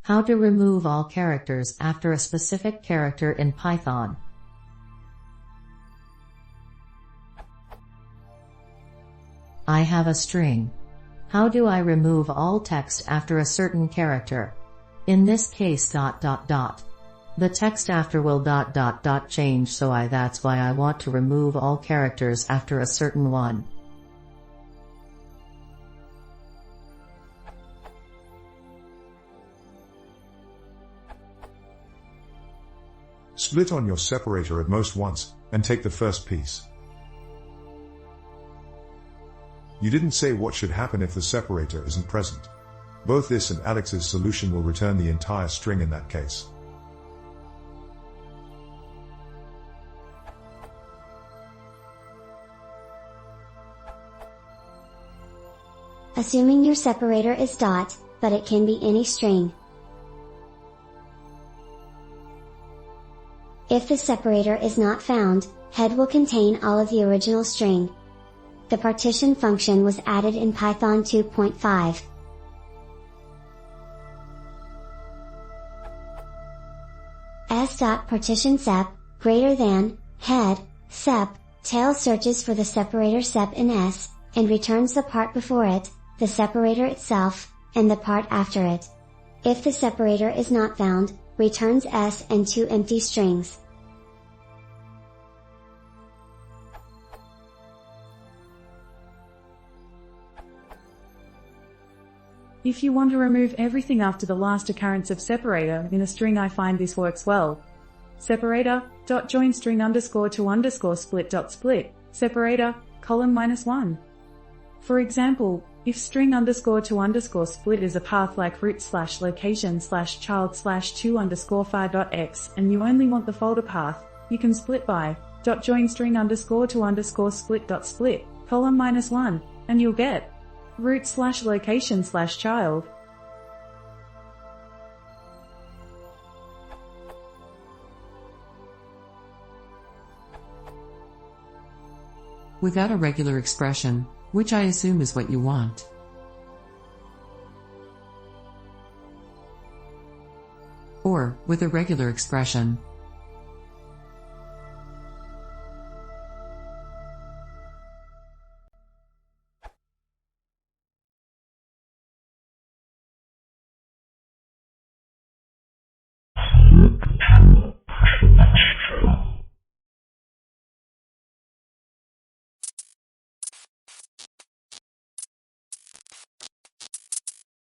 How to remove all characters after a specific character in Python. I have a string. How do I remove all text after a certain character? In this case ... The text after will ... change, so that's why I want to remove all characters after a certain one. Split on your separator at most once, and take the first piece. You didn't say what should happen if the separator isn't present. Both this and Alex's solution will return the entire string in that case. Assuming your separator is dot, but it can be any string. If the separator is not found, head will contain all of the original string. The partition function was added in Python 2.5. s.partition sep, greater than, head, sep, tail searches for the separator sep in S, and returns the part before it, the separator itself, and the part after it. If the separator is not found, returns S and two empty strings. If you want to remove everything after the last occurrence of separator in a string, I find this works well. Separator.join string _to _split.split, separator, column -1. For example, if string _to _split is a path like root/location/child/to_file.x and you only want the folder path, you can split by .join string _to _split.split, column -1, and you'll get root/location/child. Without a regular expression, which I assume is what you want. Or, with a regular expression.